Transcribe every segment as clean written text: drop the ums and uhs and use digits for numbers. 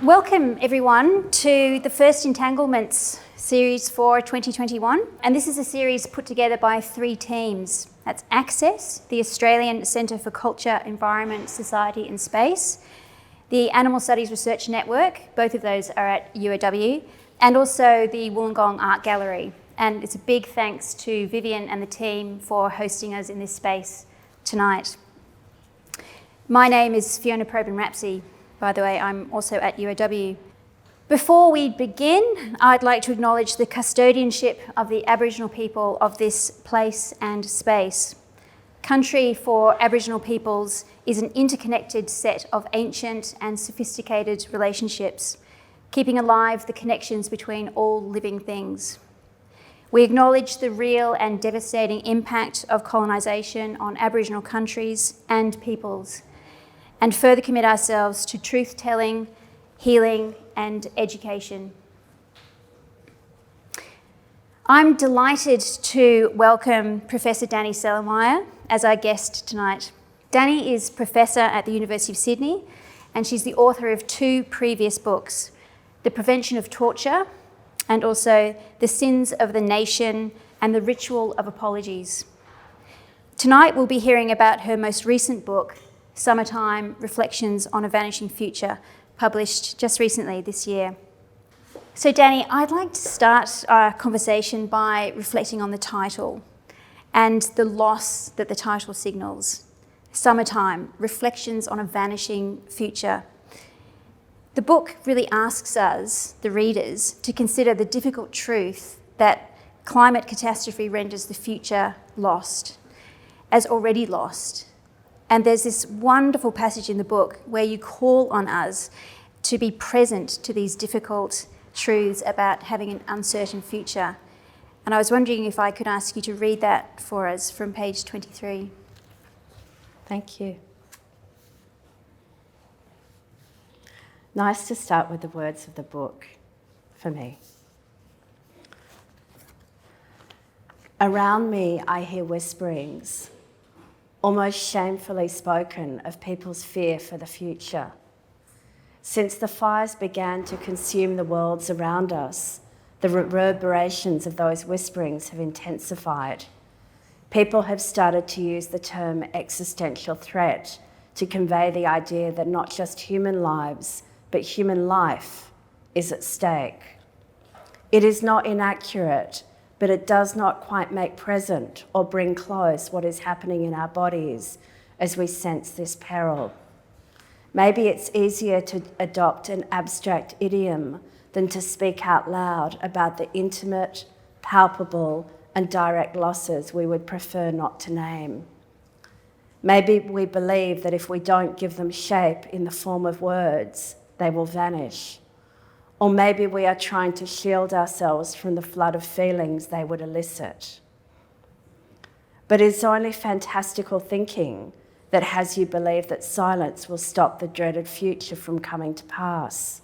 Welcome everyone to the first Entanglements series for 2021, and this is a series put together by three teams. That's Access, the Australian Centre for Culture, Environment, Society and Space, the Animal Studies Research Network, both of those are at UAW, and also the Wollongong Art Gallery. And it's a big thanks to Vivian and the team for hosting us in this space tonight. My name is Fiona Probyn-Rapsey. By the way, I'm also at UAW. Before we begin, I'd like to acknowledge the custodianship of the Aboriginal people of this place and space. Country for Aboriginal peoples is an interconnected set of ancient and sophisticated relationships, keeping alive the connections between all living things. We acknowledge the real and devastating impact of colonisation on Aboriginal countries and peoples, and further commit ourselves to truth-telling, healing and education. I'm delighted to welcome Professor Danielle Celermajer as our guest tonight. Dani is Professor at the University of Sydney, and she's the author of two previous books, The Prevention of Torture, and also The Sins of the Nation and The Ritual of Apologies. Tonight we'll be hearing about her most recent book, Summertime, Reflections on a Vanishing Future, published just recently this year. So Dani, I'd like to start our conversation by reflecting on the title and the loss that the title signals. Summertime, Reflections on a Vanishing Future. The book really asks us, the readers, to consider the difficult truth that climate catastrophe renders the future lost, as already lost. And there's this wonderful passage in the book where you call on us to be present to these difficult truths about having an uncertain future. And I was wondering if I could ask you to read that for us from page 23. Thank you. Nice to start with the words of the book for me. Around me, I hear whisperings, almost shamefully spoken, of people's fear for the future. Since the fires began to consume the worlds around us, the reverberations of those whisperings have intensified. People have started to use the term existential threat to convey the idea that not just human lives, but human life is at stake. It is not inaccurate, but it does not quite make present or bring close what is happening in our bodies as we sense this peril. Maybe it's easier to adopt an abstract idiom than to speak out loud about the intimate, palpable, and direct losses we would prefer not to name. Maybe we believe that if we don't give them shape in the form of words, they will vanish. Or maybe we are trying to shield ourselves from the flood of feelings they would elicit. But it's only fantastical thinking that has you believe that silence will stop the dreaded future from coming to pass.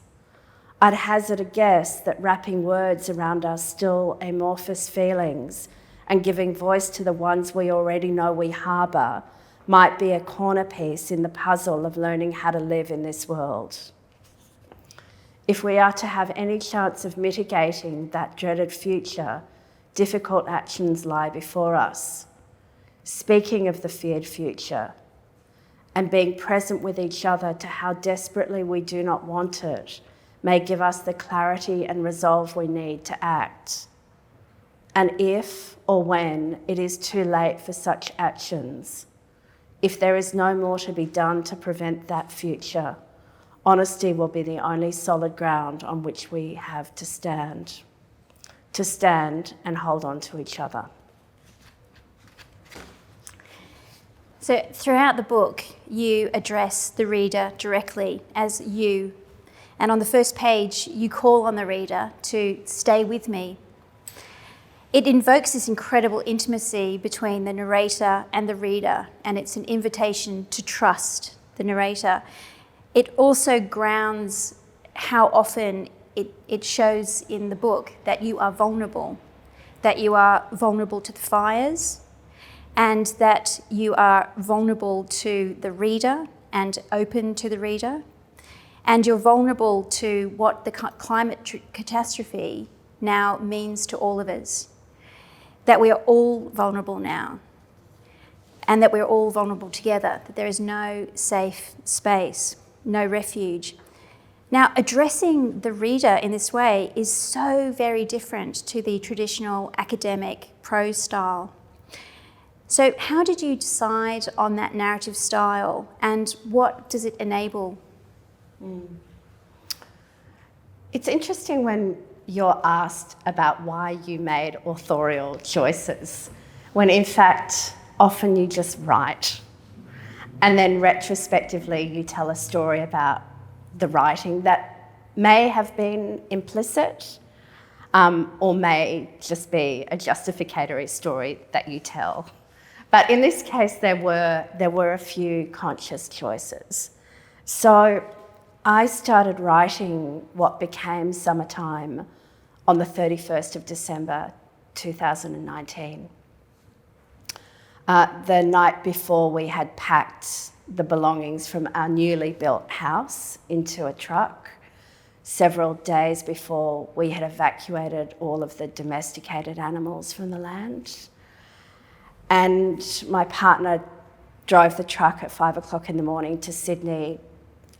I'd hazard a guess that wrapping words around our still amorphous feelings and giving voice to the ones we already know we harbour might be a corner piece in the puzzle of learning how to live in this world. If we are to have any chance of mitigating that dreaded future, difficult actions lie before us. Speaking of the feared future and being present with each other to how desperately we do not want it may give us the clarity and resolve we need to act. And if or when it is too late for such actions, if there is no more to be done to prevent that future, honesty will be the only solid ground on which we have to stand and hold on to each other. So throughout the book, you address the reader directly as you. And on the first page, you call on the reader to stay with me. It invokes this incredible intimacy between the narrator and the reader, and it's an invitation to trust the narrator. It also grounds how often it shows in the book that you are vulnerable to the fires, and that you are vulnerable to the reader and open to the reader, And you're vulnerable to what the climate catastrophe now means to all of us. That we are all vulnerable now. And that we're all vulnerable together. That there is no safe space, no refuge. Now, addressing the reader in this way is so very different to the traditional academic prose style. So how did you decide on that narrative style, and what does it enable? It's interesting when you're asked about why you made authorial choices, when in fact, often you just write. And then retrospectively, you tell a story about the writing that may have been implicit, or may just be a justificatory story that you tell. But in this case, there were a few conscious choices. So I started writing what became Summertime on the 31st of December 2019. The night before, we had packed the belongings from our newly built house into a truck. Several days before, we had evacuated all of the domesticated animals from the land. And my partner drove the truck at 5 o'clock in the morning to Sydney,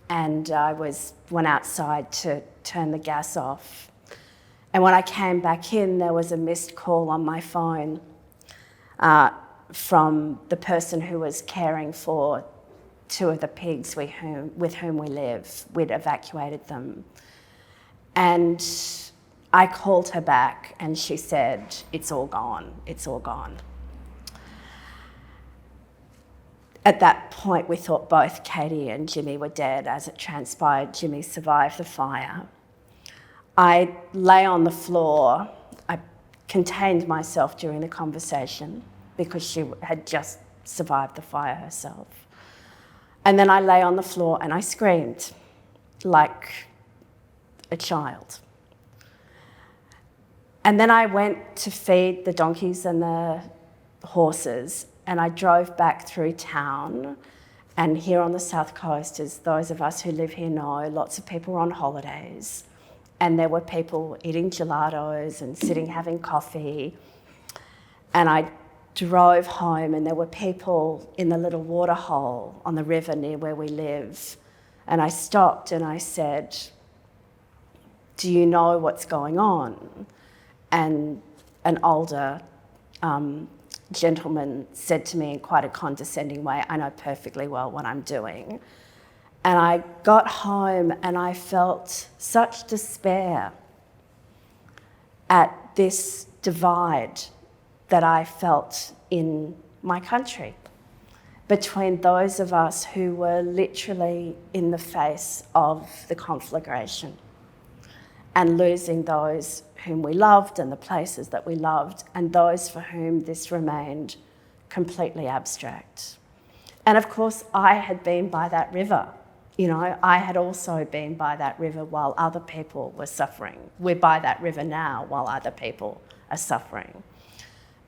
and I went outside to turn the gas off. And when I came back in, there was a missed call on my phone from the person who was caring for 2 of the pigs with whom we live. We'd evacuated them. And I called her back and she said, "It's all gone, it's all gone." At that point, we thought both Katie and Jimmy were dead. As it transpired, Jimmy survived the fire. I lay on the floor. I contained myself during the conversation because she had just survived the fire herself. And then I lay on the floor and I screamed like a child. And then I went to feed the donkeys and the horses, and I drove back through town. And here on the South Coast, as those of us who live here know, lots of people were on holidays, and there were people eating gelatos and sitting having coffee. And I drove home, and there were people in the little water hole on the river near where we live. And I stopped and I said, "Do you know what's going on?" And an older gentleman said to me in quite a condescending way, "I know perfectly well what I'm doing." And I got home and I felt such despair at this divide that I felt in my country between those of us who were literally in the face of the conflagration and losing those whom we loved and the places that we loved, and those for whom this remained completely abstract. And of course, I had been by that river. You know, I had also been by that river while other people were suffering. We're by that river now while other people are suffering.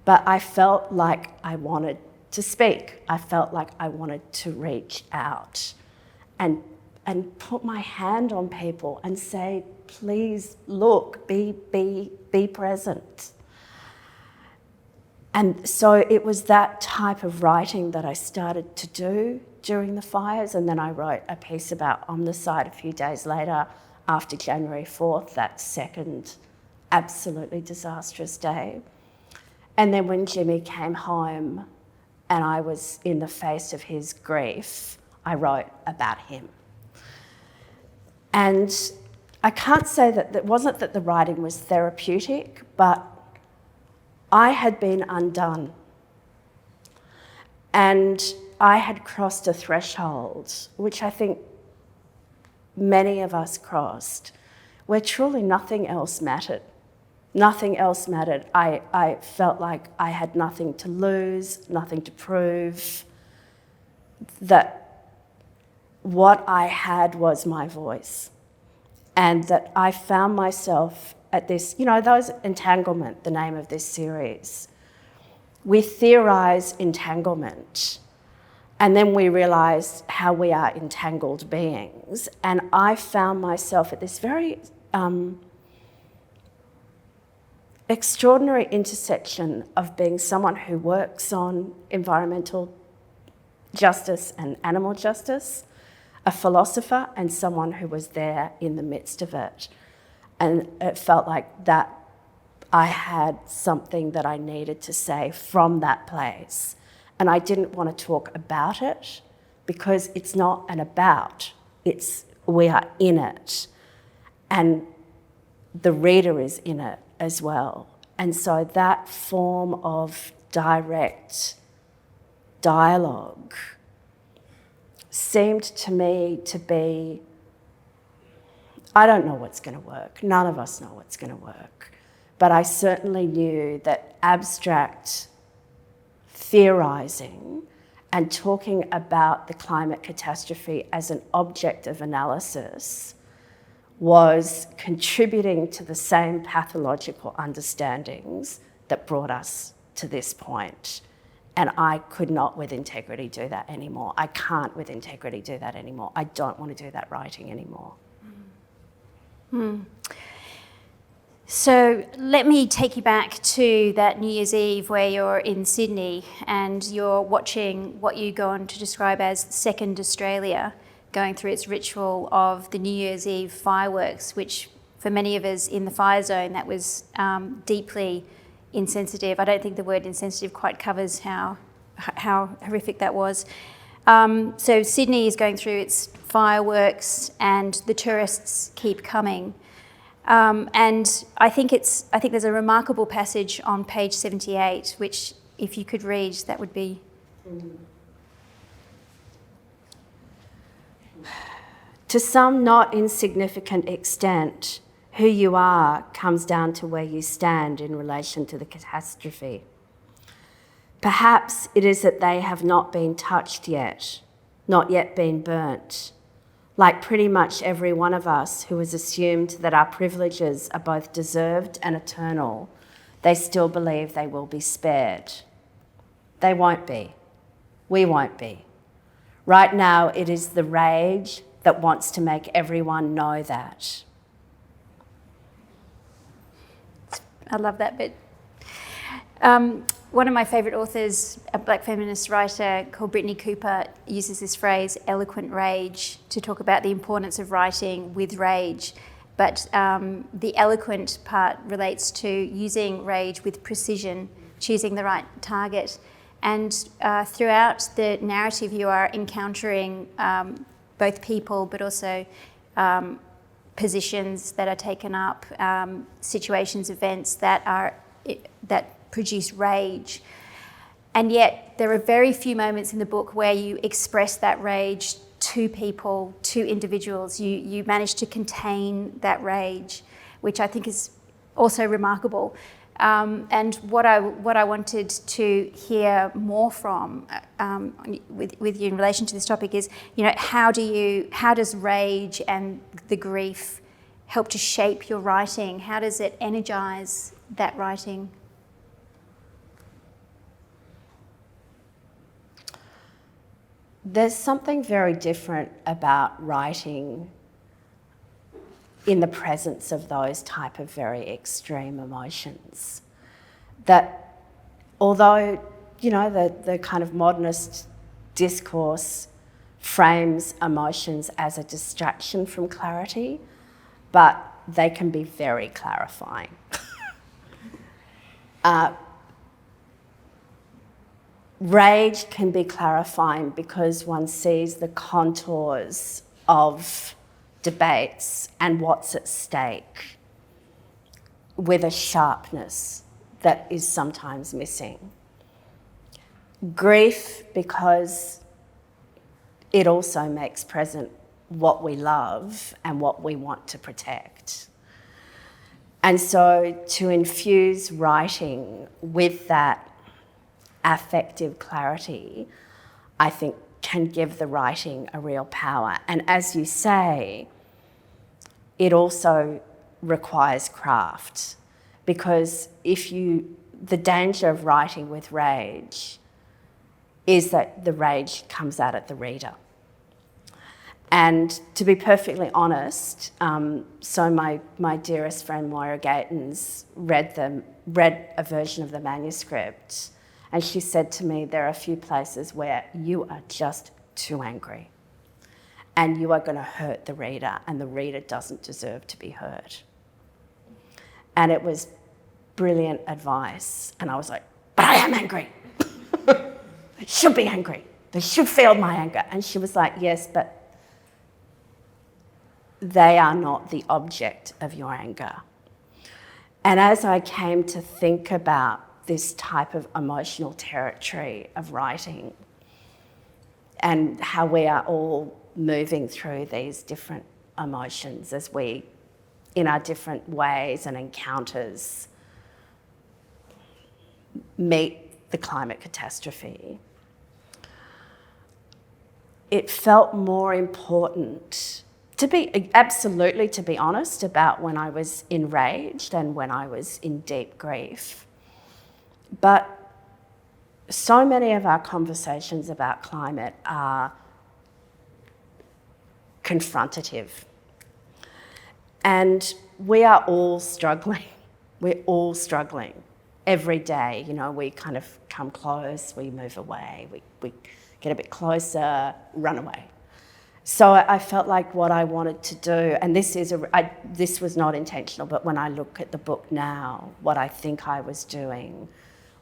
But I felt like I wanted to speak. I felt like I wanted to reach out and put my hand on people and say, "Please look, be present." And so it was that type of writing that I started to do during the fires, and then I wrote a piece about Omnicide a few days later, after January 4th, that second absolutely disastrous day. And then when Jimmy came home and I was in the face of his grief, I wrote about him. And I can't say that it wasn't that the writing was therapeutic, but I had been undone. And I had crossed a threshold, which I think many of us crossed, where truly nothing else mattered. Nothing else mattered. I felt like I had nothing to lose, nothing to prove, that what I had was my voice. And that I found myself at this, those entanglement, the name of this series. We theorise entanglement And then we realised how we are entangled beings. And I found myself at this very extraordinary intersection of being someone who works on environmental justice and animal justice, a philosopher, and someone who was there in the midst of it. And it felt like that I had something that I needed to say from that place. And I didn't want to talk about it because it's not an about, we are in it. And the reader is in it as well. And so that form of direct dialogue seemed to me to be, I don't know what's going to work. None of us know what's going to work. But I certainly knew that abstract theorising and talking about the climate catastrophe as an object of analysis was contributing to the same pathological understandings that brought us to this point. And I could not with integrity do that anymore. I can't with integrity do that anymore. I don't want to do that writing anymore. So let me take you back to that New Year's Eve where you're in Sydney and you're watching what you go on to describe as Second Australia, going through its ritual of the New Year's Eve fireworks, which for many of us in the fire zone, that was deeply insensitive. I don't think the word insensitive quite covers how horrific that was. So Sydney is going through its fireworks and the tourists keep coming. And I think there's a remarkable passage on page 78, which if you could read, that would be... To some not insignificant extent, who you are comes down to where you stand in relation to the catastrophe. Perhaps it is that they have not been touched yet, not yet been burnt. Like pretty much every one of us who has assumed that our privileges are both deserved and eternal, they still believe they will be spared. They won't be. We won't be. Right now, it is the rage that wants to make everyone know that. I love that bit. One of my favourite authors, a black feminist writer called Brittany Cooper, uses this phrase, eloquent rage, to talk about the importance of writing with rage. But the eloquent part relates to using rage with precision, choosing the right target. And throughout the narrative, you are encountering both people, but also positions that are taken up, situations, events that produce rage. And yet there are very few moments in the book where you express that rage to people, to individuals. You manage to contain that rage, which I think is also remarkable. And what I wanted to hear more from with you in relation to this topic is, how does rage and the grief help to shape your writing? How does it energise that writing? There's something very different about writing in the presence of those type of very extreme emotions. That although, the kind of modernist discourse frames emotions as a distraction from clarity, but they can be very clarifying. Rage can be clarifying because one sees the contours of debates and what's at stake with a sharpness that is sometimes missing. Grief, because it also makes present what we love and what we want to protect. And so to infuse writing with that affective clarity, I think can give the writing a real power. And as you say, it also requires craft, because the danger of writing with rage is that the rage comes out at the reader. And to be perfectly honest, so my dearest friend Moira Gatens read a version of the manuscript, and she said to me, there are a few places where you are just too angry and you are going to hurt the reader, and the reader doesn't deserve to be hurt. And it was brilliant advice. And I was like, but I am angry. I should be angry. They should feel my anger. And she was like, yes, but they are not the object of your anger. And as I came to think about this type of emotional territory of writing and how we are all moving through these different emotions as we, in our different ways and encounters, meet the climate catastrophe, it felt more important to be honest about when I was enraged and when I was in deep grief. But so many of our conversations about climate are confrontative. And we are all struggling. We're all struggling every day. You know, we kind of come close, we move away, we get a bit closer, run away. So I felt like what I wanted to do, and this was not intentional, but when I look at the book now, what I think I was doing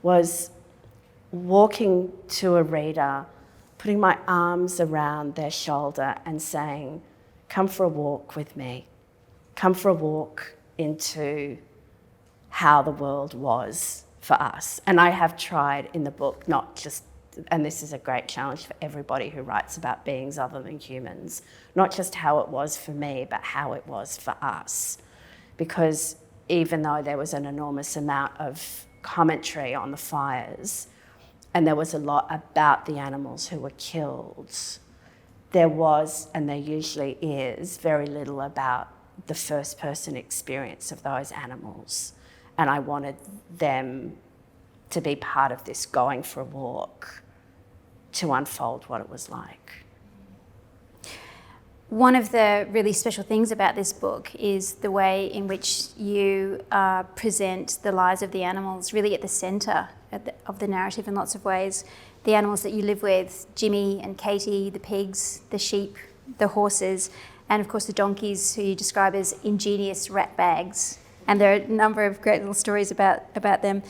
was walking to a reader, putting my arms around their shoulder and saying, come for a walk with me. Come for a walk into how the world was for us. And I have tried in the book, not just, and this is a great challenge for everybody who writes about beings other than humans, not just how it was for me, but how it was for us. Because even though there was an enormous amount of commentary on the fires, and there was a lot about the animals who were killed, there was, and there usually is, very little about the first person experience of those animals. And I wanted them to be part of this going for a walk to unfold what it was like. One of the really special things about this book is the way in which you present the lives of the animals really at the centre of the narrative in lots of ways. The animals that you live with, Jimmy and Katie, the pigs, the sheep, the horses, and of course the donkeys, who you describe as ingenious rat bags. And there are a number of great little stories about them.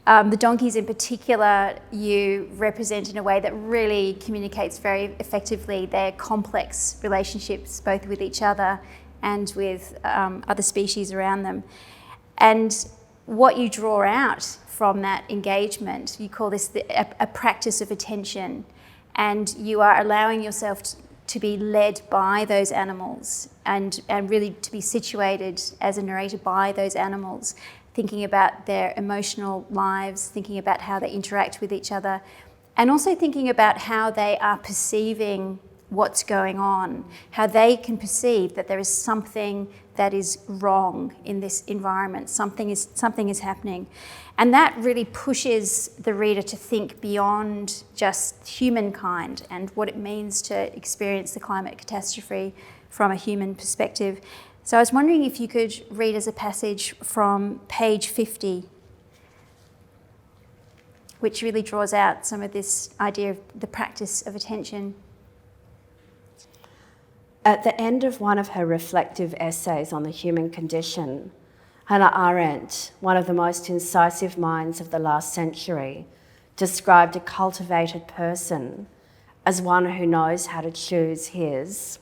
The donkeys in particular you represent in a way that really communicates very effectively their complex relationships, both with each other and with other species around them. And what you draw out from that engagement, you call this a practice of attention, and you are allowing yourself to be led by those animals and really to be situated as a narrator by those animals, thinking about their emotional lives, thinking about how they interact with each other, and also thinking about how they are perceiving what's going on, how they can perceive that there is something that is wrong in this environment, something is happening. And that really pushes the reader to think beyond just humankind and what it means to experience the climate catastrophe from a human perspective. So I was wondering if you could read us a passage from page 50, which really draws out some of this idea of the practice of attention. At the end of one of her reflective essays on the human condition, Hannah Arendt, one of the most incisive minds of the last century, described a cultivated person as one who knows how to choose his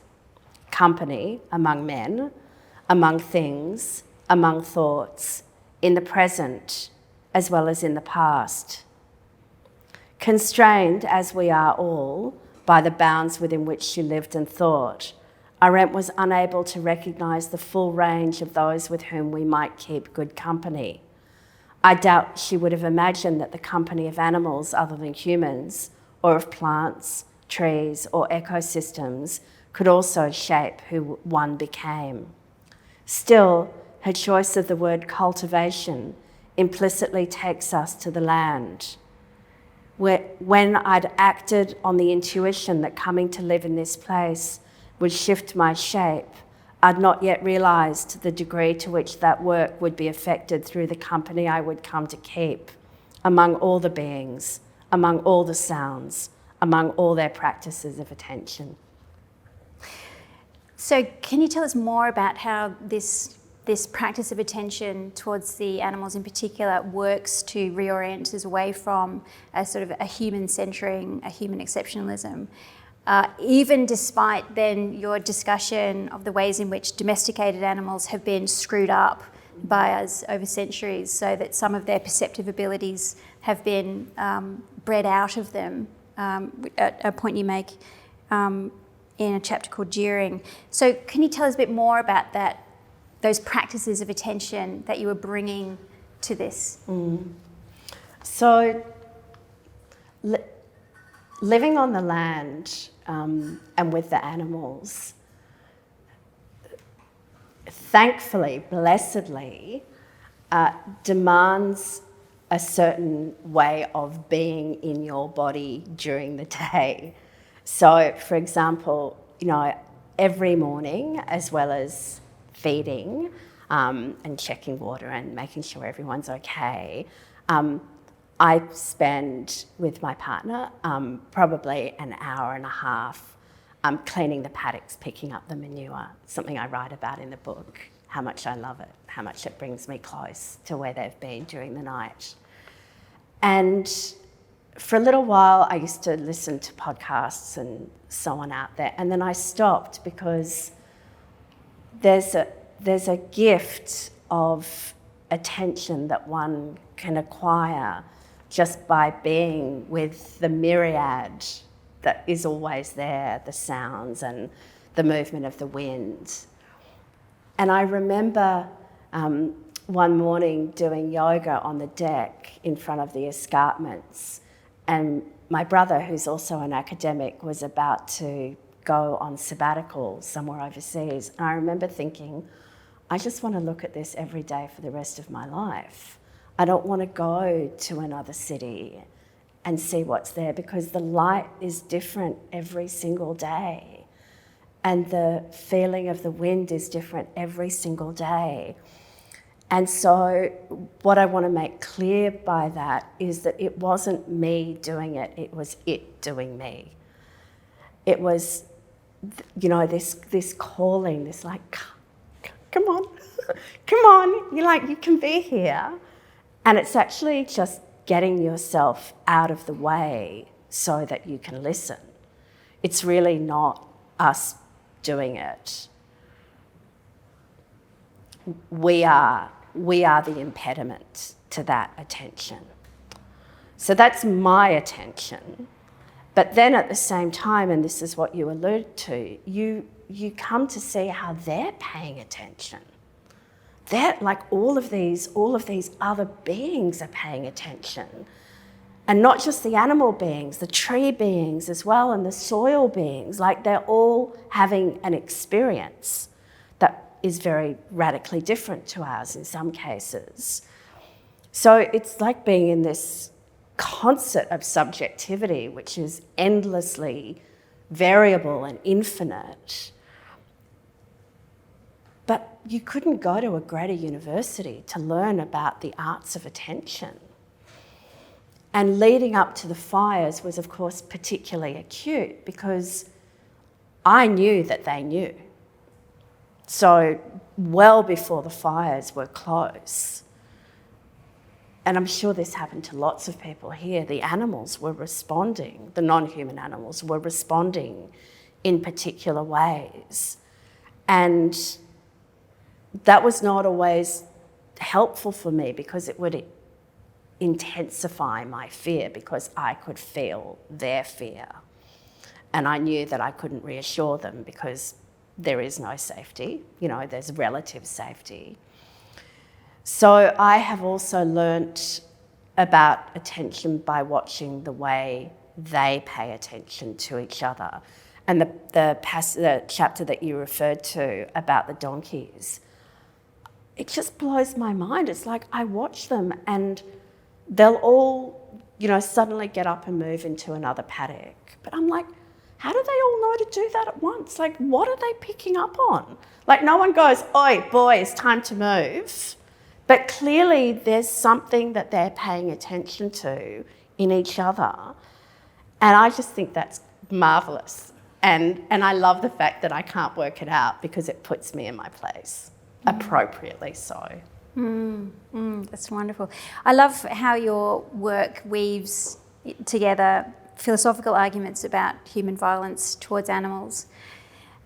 company among men, among things, among thoughts, in the present as well as in the past. Constrained, as we are all, by the bounds within which she lived and thought, Arendt was unable to recognise the full range of those with whom we might keep good company. I doubt she would have imagined that the company of animals other than humans, or of plants, trees, or ecosystems, could also shape who one became. Still, her choice of the word cultivation implicitly takes us to the land. when I'd acted on the intuition that coming to live in this place would shift my shape, I'd not yet realised the degree to which that work would be affected through the company I would come to keep among all the beings, among all the sounds, among all their practices of attention. So can you tell us more about how this practice of attention towards the animals in particular works to reorient us away from a sort of a human centering, a human exceptionalism, even despite then your discussion of the ways in which domesticated animals have been screwed up by us over centuries so that some of their perceptive abilities have been bred out of them, a point you make in a chapter called During. So can you tell us a bit more about that, those practices of attention that you were bringing to this? So living on the land and with the animals, thankfully, blessedly, demands a certain way of being in your body during the day. So, for example, every morning, as well as feeding and checking water and making sure everyone's okay, I spend with my partner probably an hour and a half cleaning the paddocks, picking up the manure, something I write about in the book, how much I love it, how much it brings me close to where they've been during the night. And for a little while, I used to listen to podcasts and so on out there, and then I stopped because there's a gift of attention that one can acquire just by being with the myriad that is always there, the sounds and the movement of the wind. And I remember one morning doing yoga on the deck in front of the escarpments, and my brother, who's also an academic, was about to go on sabbatical somewhere overseas. And I remember thinking, I just want to look at this every day for the rest of my life. I don't want to go to another city and see what's there, because the light is different every single day. And the feeling of the wind is different every single day. And so what I want to make clear by that is that it wasn't me doing it, it was it doing me. It was, this calling, this like, come on, come on, you can be here. And it's actually just getting yourself out of the way so that you can listen. It's really not us doing it. We are the impediment to that attention. So that's my attention. But then at the same time, and this is what you allude to, you come to see how they're paying attention. They're like all of these other beings are paying attention. And not just the animal beings, the tree beings as well, and the soil beings, like they're all having an experience that is very radically different to ours in some cases. So it's like being in this concert of subjectivity, which is endlessly variable and infinite. But you couldn't go to a greater university to learn about the arts of attention. And leading up to the fires was, of course, particularly acute because I knew that they knew. So well before the fires were close, and I'm sure this happened to lots of people here, the animals were responding, the non-human animals were responding in particular ways. And that was not always helpful for me because it would intensify my fear because I could feel their fear. And I knew that I couldn't reassure them because there is no safety, there's relative safety. So I have also learnt about attention by watching the way they pay attention to each other. And the chapter that you referred to about the donkeys, it just blows my mind. It's like I watch them and they'll all, suddenly get up and move into another paddock. But I'm like, how do they all know to do that at once? Like, what are they picking up on? Like, no one goes, oi, boy, it's time to move. But clearly there's something that they're paying attention to in each other. And I just think that's marvellous. And I love the fact that I can't work it out because it puts me in my place, appropriately so. That's wonderful. I love how your work weaves together philosophical arguments about human violence towards animals.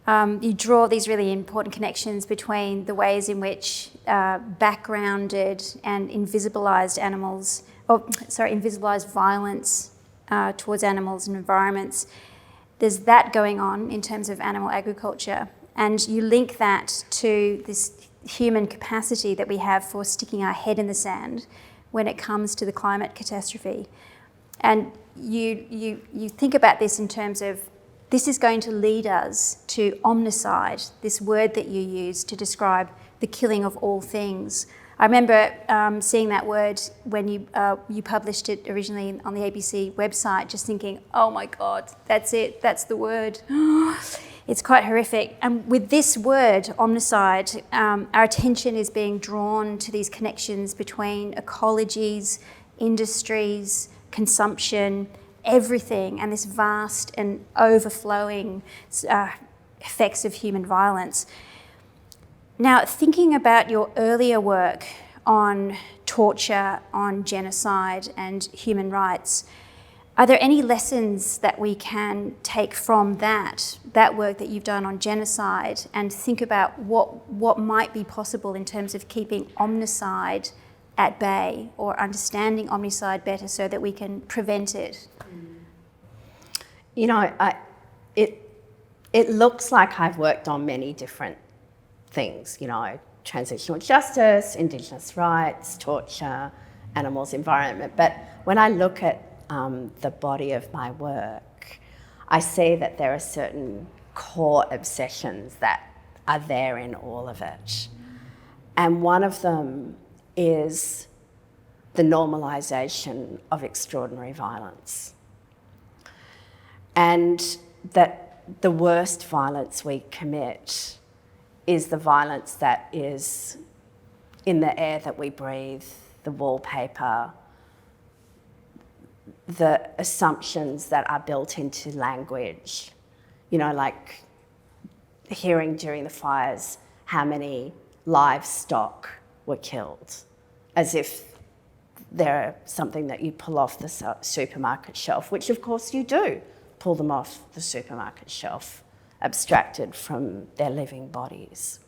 You draw these really important connections between the ways in which backgrounded and invisibilised invisibilised violence towards animals and environments. There's that going on in terms of animal agriculture, and you link that to this human capacity that we have for sticking our head in the sand when it comes to the climate catastrophe. And you think about this in terms of this is going to lead us to omnicide, this word that you use to describe the killing of all things. I remember seeing that word when you published it originally on the ABC website, just thinking, oh my God, that's it, that's the word. It's quite horrific. And with this word, omnicide, our attention is being drawn to these connections between ecologies, industries, consumption, everything, and this vast and overflowing effects of human violence. Now, thinking about your earlier work on torture, on genocide and human rights, are there any lessons that we can take from that work that you've done on genocide, and think about what might be possible in terms of keeping omnicide at bay or understanding omnicide better so that we can prevent it? It looks like I've worked on many different things, transitional justice, Indigenous rights, torture, animals, environment. But when I look at the body of my work, I see that there are certain core obsessions that are there in all of it. And one of them is the normalisation of extraordinary violence. And that the worst violence we commit is the violence that is in the air that we breathe, the wallpaper, the assumptions that are built into language. Like hearing during the fires how many livestock were killed, as if they're something that you pull off the supermarket shelf, which of course you do pull them off the supermarket shelf, abstracted from their living bodies.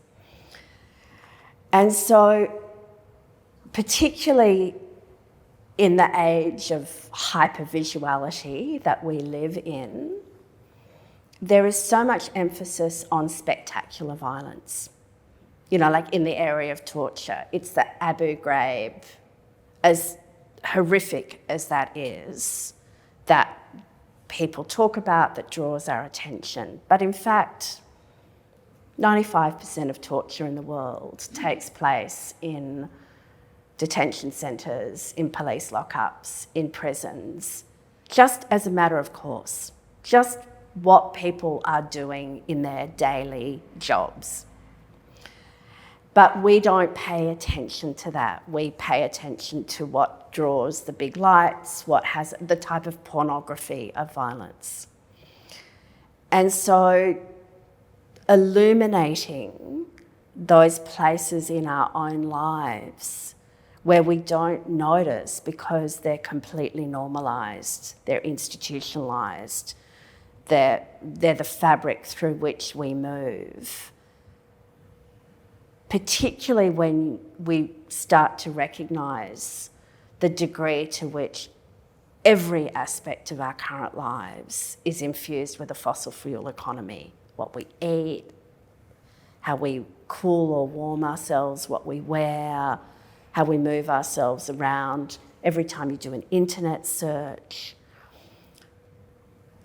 And so, particularly in the age of hypervisuality that we live in, there is so much emphasis on spectacular violence. Like in the area of torture, it's the Abu Ghraib, as horrific as that is, that people talk about, that draws our attention. But in fact, 95% of torture in the world takes place in detention centres, in police lockups, in prisons, just as a matter of course, just what people are doing in their daily jobs. But we don't pay attention to that. We pay attention to what draws the big lights, what has the type of pornography of violence. And so illuminating those places in our own lives where we don't notice because they're completely normalised, they're institutionalised, they're the fabric through which we move. Particularly when we start to recognise the degree to which every aspect of our current lives is infused with a fossil fuel economy. What we eat, how we cool or warm ourselves, what we wear, how we move ourselves around, every time you do an internet search.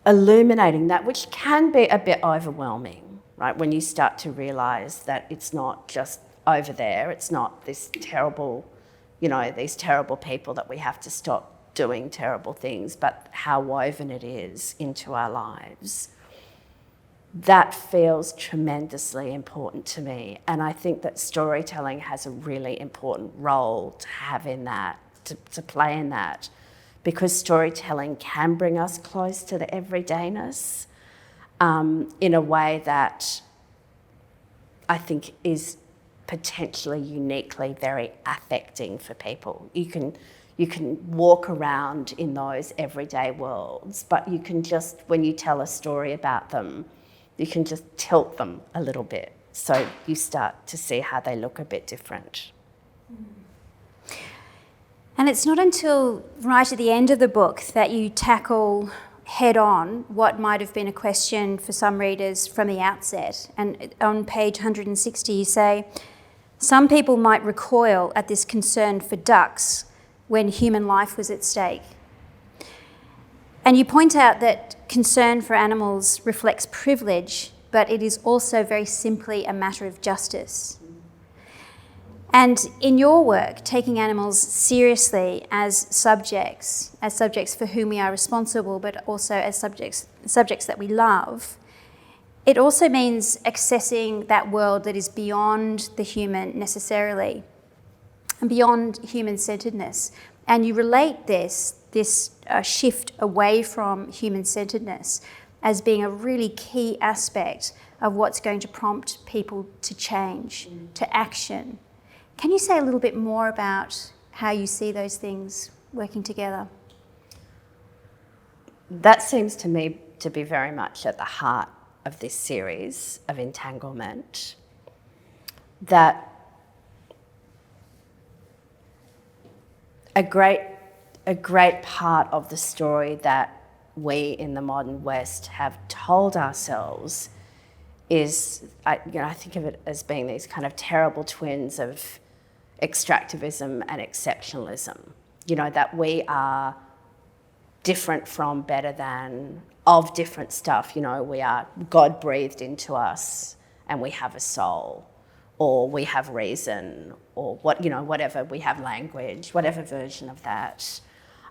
Illuminating that, which can be a bit overwhelming, right? When you start to realise that it's not just over there, it's not this terrible, these terrible people that we have to stop doing terrible things, but how woven it is into our lives. That feels tremendously important to me. And I think that storytelling has a really important role to have in that, to play in that, because storytelling can bring us close to the everydayness in a way that I think is potentially uniquely very affecting for people. You can walk around in those everyday worlds, but you can just, when you tell a story about them, you can just tilt them a little bit, so you start to see how they look a bit different. And it's not until right at the end of the book that you tackle head on what might have been a question for some readers from the outset. And on page 160 you say, some people might recoil at this concern for ducks when human life was at stake. And you point out that concern for animals reflects privilege, but it is also very simply a matter of justice. And in your work, taking animals seriously as subjects for whom we are responsible, but also as subjects that we love, it also means accessing that world that is beyond the human necessarily, and beyond human-centeredness. And you relate this shift away from human-centeredness as being a really key aspect of what's going to prompt people to change, to action. Can you say a little bit more about how you see those things working together? That seems to me to be very much at the heart of this series of Entanglement, that a great part of the story that we in the modern West have told ourselves is, I think of it as being these kind of terrible twins of extractivism and exceptionalism. That we are different from, better than, of different stuff. We are God breathed into us, and we have a soul, or we have reason, or whatever, we have language, whatever version of that.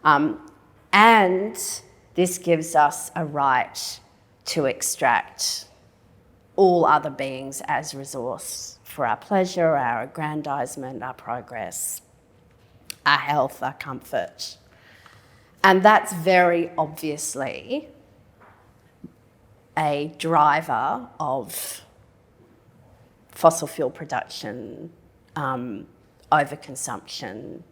And this gives us a right to extract all other beings as resource for our pleasure, our aggrandisement, our progress, our health, our comfort. And that's very obviously a driver of fossil fuel production, overconsumption,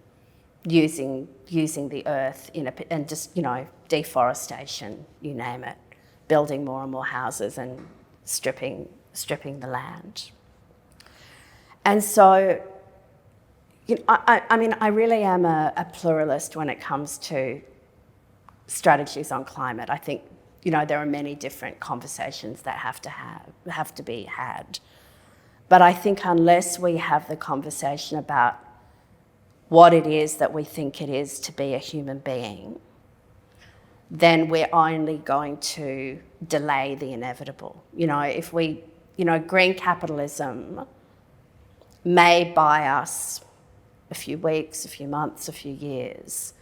using the earth and just deforestation, you name it, building more and more houses and stripping the land. And so, I really am a pluralist when it comes to strategies on climate. I think there are many different conversations that have to be had. But I think unless we have the conversation about what it is that we think it is to be a human being, then we're only going to delay the inevitable. If we, green capitalism may buy us a few weeks, a few months, a few years,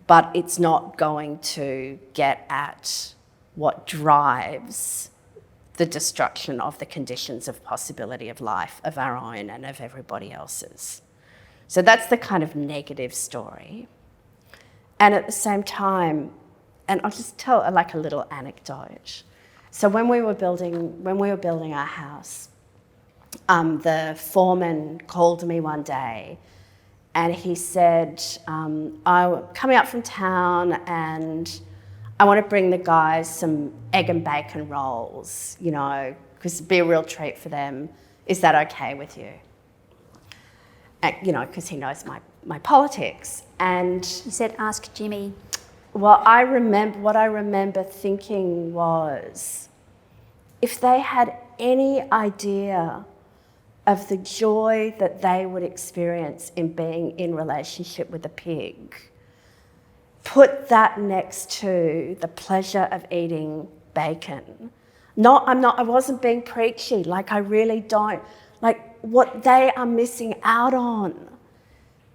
but it's not going to get at what drives the destruction of the conditions of possibility of life, of our own and of everybody else's. So that's the kind of negative story. And at the same time, and I'll just tell a little anecdote. So when we were building our house, the foreman called me one day and he said, I'm coming up from town and I want to bring the guys some egg and bacon rolls, because it'd be a real treat for them. Is that okay with you? Because he knows my politics. And you said, ask Jimmy. Well, what I remember thinking was, if they had any idea of the joy that they would experience in being in relationship with a pig, put that next to the pleasure of eating bacon. I wasn't being preachy, I really don't. What they are missing out on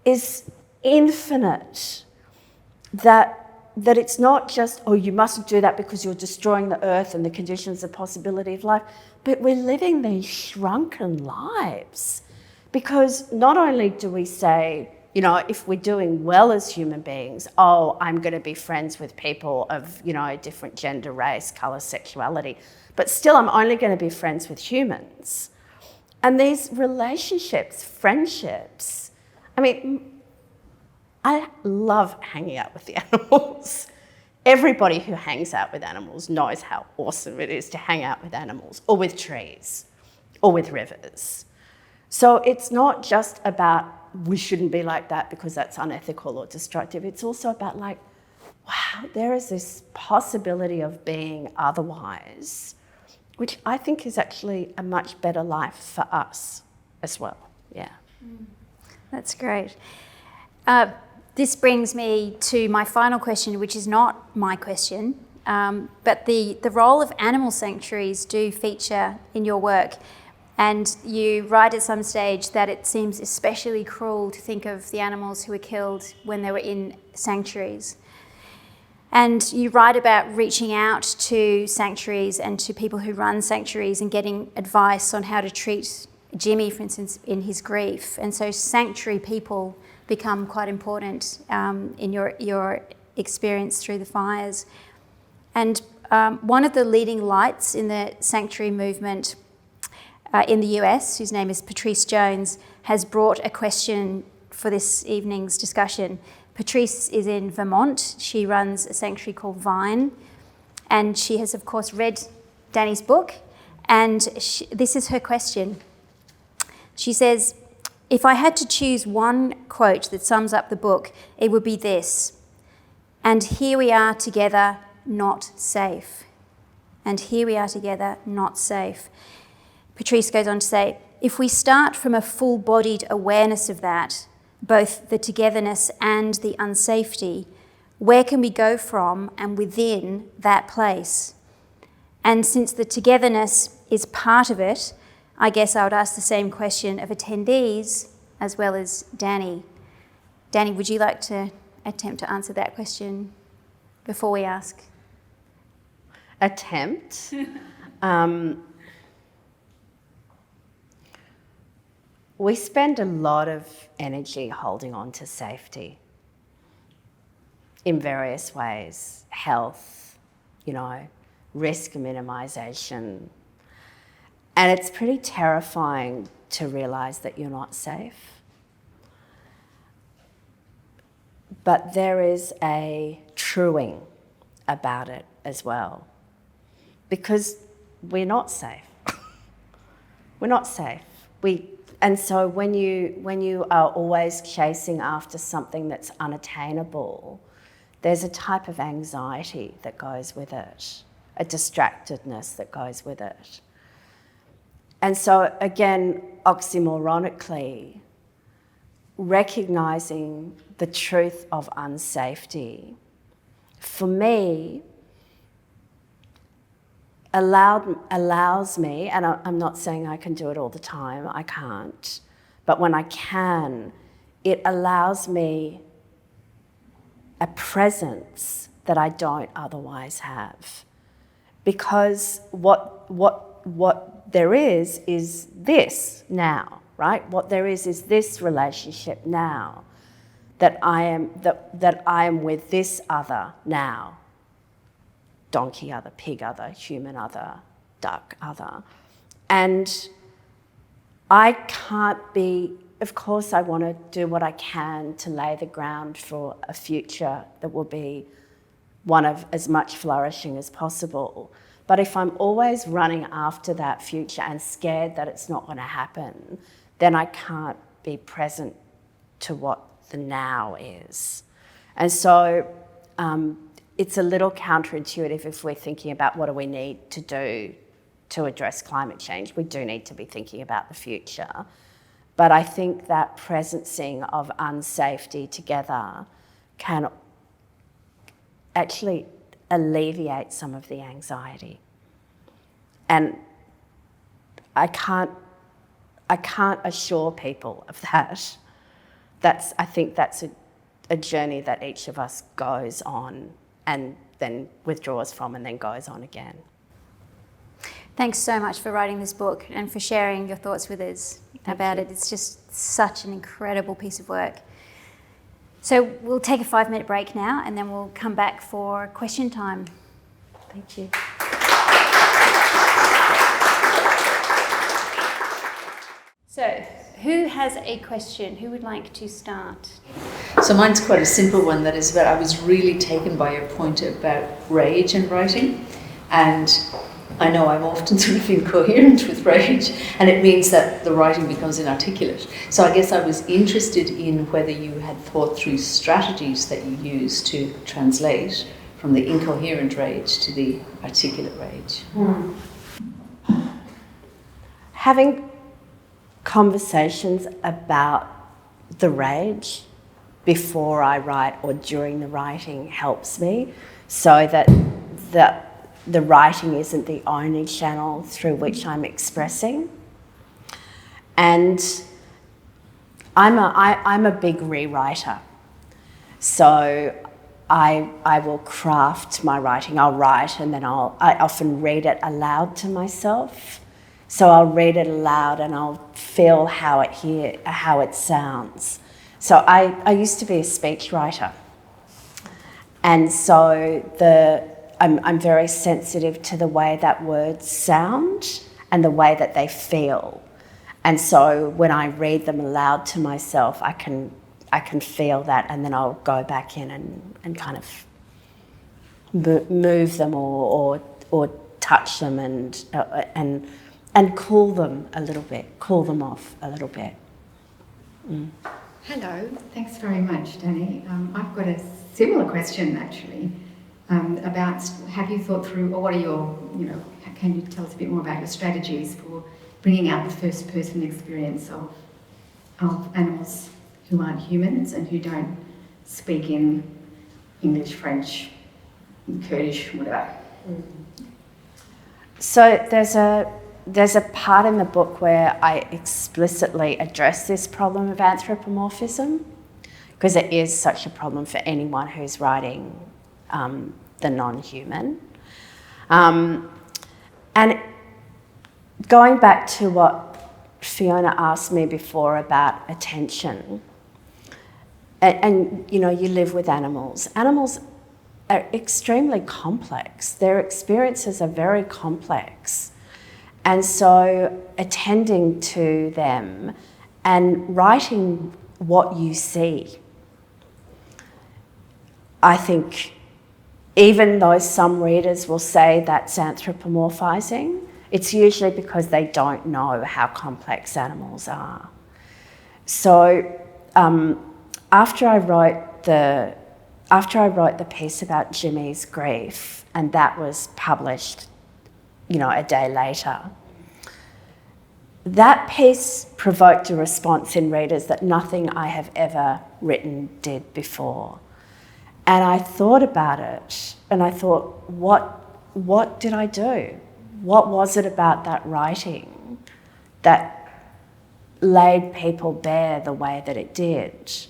is infinite that it's not just, oh, you mustn't do that because you're destroying the earth and the conditions of possibility of life, but we're living these shrunken lives. Because not only do we say, you know, if we're doing well as human beings, oh, I'm going to be friends with people of, you know, different gender, race, colour, sexuality, but still I'm only going to be friends with humans. And these relationships, friendships, I mean, I love hanging out with the animals. Everybody who hangs out with animals knows how awesome it is to hang out with animals, or with trees, or with rivers. So it's not just about we shouldn't be like that because that's unethical or destructive. It's also about like, wow, there is this possibility of being otherwise, which I think is actually a much better life for us as well. Yeah. That's great. This brings me to my final question, which is not my question, but the role of animal sanctuaries do feature in your work. And you write at some stage that it seems especially cruel to think of the animals who were killed when they were in sanctuaries. And you write about reaching out to sanctuaries and to people who run sanctuaries and getting advice on how to treat Jimmy, for instance, in his grief. And so sanctuary people become quite important in your experience through the fires. And one of the leading lights in the sanctuary movement in the US, whose name is Patrice Jones, has brought a question for this evening's discussion. Patrice is in Vermont. She runs a sanctuary called Vine, and she has, of course, read Danny's book, and this is her question. She says, if I had to choose one quote that sums up the book, it would be this: and here we are together, not safe. And here we are together, not safe. Patrice goes on to say, if we start from a full-bodied awareness of that, both the togetherness and the unsafety, where can we go from and within that place? And since the togetherness is part of it, I guess I would ask the same question of attendees as well as Danny. Danny, would you like to attempt to answer that question before we ask? Attempt? We spend a lot of energy holding on to safety in various ways. Health, you know, risk minimisation. And it's pretty terrifying to realise that you're not safe. But there is a truing about it as well, because we're not safe. We're not safe. And so when you are always chasing after something that's unattainable, there's a type of anxiety that goes with it, a distractedness that goes with it. And so again, oxymoronically, recognising the truth of unsafety, for me, allows me, and I'm not saying I can do it all the time, I can't, but when I can, it allows me a presence that I don't otherwise have. Because what there is this now, right? What there is this relationship now, that I am with this other now. Donkey other, pig other, human other, duck other. And I can't be, of course I want to do what I can to lay the ground for a future that will be one of as much flourishing as possible. But if I'm always running after that future and scared that it's not going to happen, then I can't be present to what the now is. And so it's a little counterintuitive if we're thinking about what do we need to do to address climate change. We do need to be thinking about the future. But I think that presencing of unsafety together can actually alleviate some of the anxiety. And I can't assure people of that. I think that's a journey that each of us goes on and then withdraws from and then goes on again. Thanks so much for writing this book and for sharing your thoughts with us about it. It's just such an incredible piece of work. So we'll take a 5-minute break now and then we'll come back for question time. Thank you. So, who has a question? Who would like to start? So mine's quite a simple one, that is about, I was really taken by your point about rage in writing, and I know I'm often sort of incoherent with rage, and it means that the writing becomes inarticulate. So I guess I was interested in whether you had thought through strategies that you use to translate from the incoherent rage to the articulate rage. Having conversations about the rage before I write or during the writing helps me, so that the writing isn't the only channel through which I'm expressing. And I'm a big rewriter, so I will craft my writing. I'll write and then I often read it aloud to myself. So I'll read it aloud and I'll feel how it sounds. So I used to be a speechwriter, and so I'm very sensitive to the way that words sound and the way that they feel. And so when I read them aloud to myself, I can feel that, and then I'll go back in and kind of move them or touch them and cool them a little bit, cool them off a little bit. Hello, thanks very much, Danny. I've got a similar question actually about, have you thought through, or what are your, can you tell us a bit more about your strategies for bringing out the first person experience of animals who aren't humans and who don't speak in English, French, Kurdish, whatever? So there's a part in the book where I explicitly address this problem of anthropomorphism, because it is such a problem for anyone who's writing the non-human. And going back to what Fiona asked me before about attention, and you live with animals. Animals are extremely complex. Their experiences are very complex. And so attending to them and writing what you see, I think, even though some readers will say that's anthropomorphizing, it's usually because they don't know how complex animals are. So after I wrote the piece about Jimmy's grief, and that was published a day later, that piece provoked a response in readers that nothing I have ever written did before. And I thought about it, and I thought, what did I do? What was it about that writing that laid people bare the way that it did?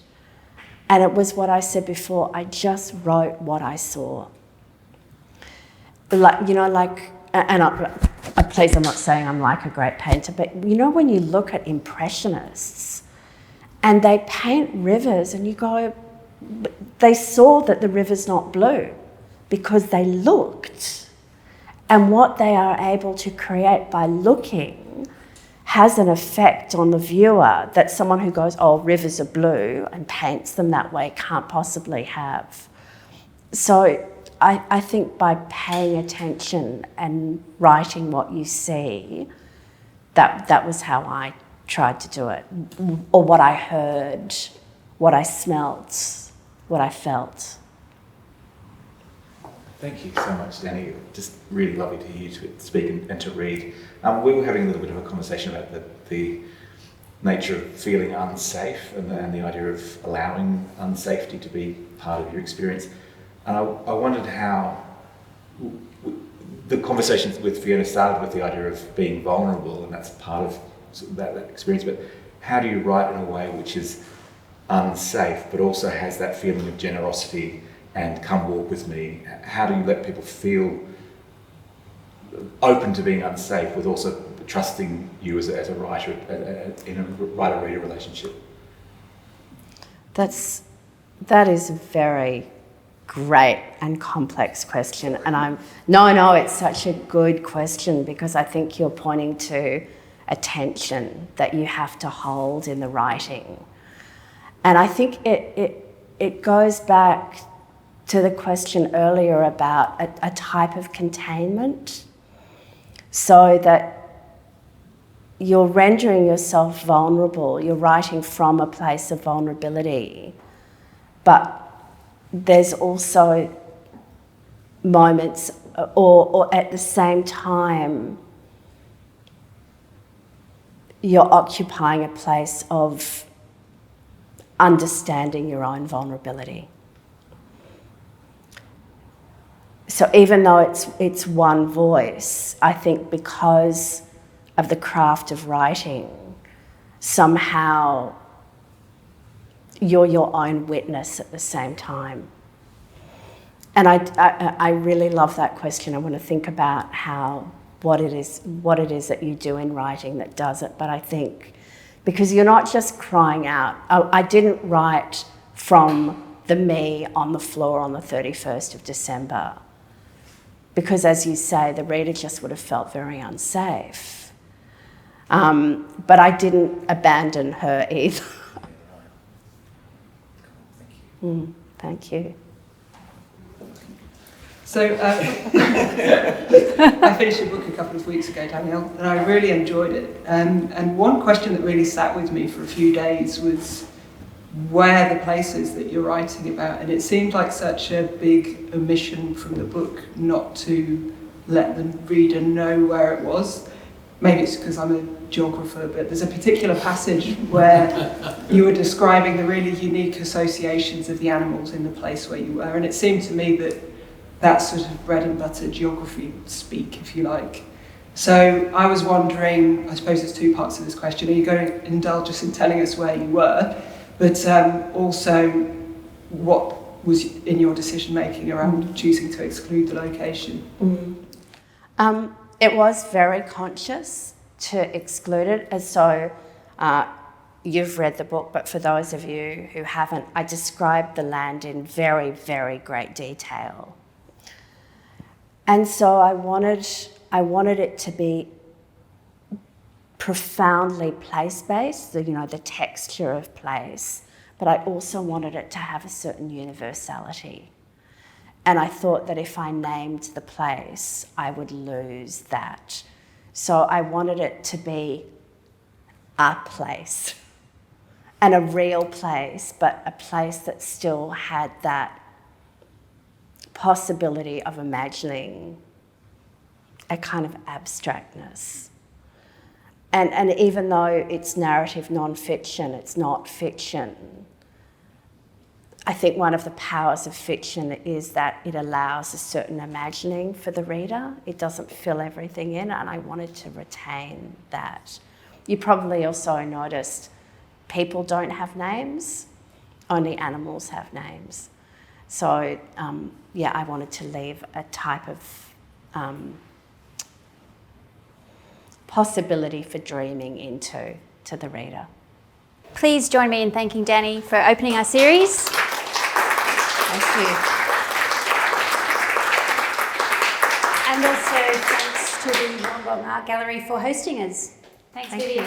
And it was what I said before, I just wrote what I saw. Please, I'm not saying I'm like a great painter, but when you look at Impressionists and they paint rivers and you go, they saw that the river's not blue because they looked. And what they are able to create by looking has an effect on the viewer that someone who goes, oh, rivers are blue, and paints them that way can't possibly have. So I think by paying attention and writing what you see, that was how I tried to do it. Or what I heard, what I smelt, what I felt. Thank you so much, Danny. Just really lovely to hear you speak and to read. We were having a little bit of a conversation about the nature of feeling unsafe and the idea of allowing unsafety to be part of your experience. And I wondered how the conversations with Fiona started with the idea of being vulnerable, and that's part of that experience, but how do you write in a way which is unsafe, but also has that feeling of generosity and come walk with me? How do you let people feel open to being unsafe with also trusting you as a writer in a writer-reader relationship? That is a very great and complex question, and it's such a good question, because I think you're pointing to a tension that you have to hold in the writing. And I think it goes back to the question earlier about a type of containment, so that you're rendering yourself vulnerable, you're writing from a place of vulnerability, but there's also moments, or at the same time, you're occupying a place of understanding your own vulnerability. So even though it's one voice, I think because of the craft of writing, somehow you're your own witness at the same time. And I really love that question. I want to think about what it is that you do in writing that does it. But I think, because you're not just crying out. I didn't write from the me on the floor on the 31st of December, because, as you say, the reader just would have felt very unsafe. But I didn't abandon her either. Thank you. So I finished a book a couple of weeks ago, Danielle, and I really enjoyed it. And one question that really sat with me for a few days was where the places that you're writing about. And it seemed like such a big omission from the book not to let the reader know where it was. Maybe it's because I'm a geographer, but there's a particular passage where you were describing the really unique associations of the animals in the place where you were. And it seemed to me that that's sort of bread and butter geography speak, if you like. So I was wondering, I suppose there's two parts to this question. Are you going to indulge us in telling us where you were? But also, what was in your decision-making around choosing to exclude the location? It was very conscious to exclude it, as so you've read the book, but for those of you who haven't, I described the land in very, very great detail. And so I wanted it to be profoundly place-based, the texture of place, but I also wanted it to have a certain universality. And I thought that if I named the place, I would lose that. So I wanted it to be a place, and a real place, but a place that still had that possibility of imagining a kind of abstractness. And even though it's narrative non-fiction, it's not fiction, I think one of the powers of fiction is that it allows a certain imagining for the reader. It doesn't fill everything in, and I wanted to retain that. You probably also noticed people don't have names, only animals have names. So, I wanted to leave a type of possibility for dreaming into the reader. Please join me in thanking Dani for opening our series. Thank you. And also thanks to the Wollongong Art Gallery for hosting us. Thanks, Vivian.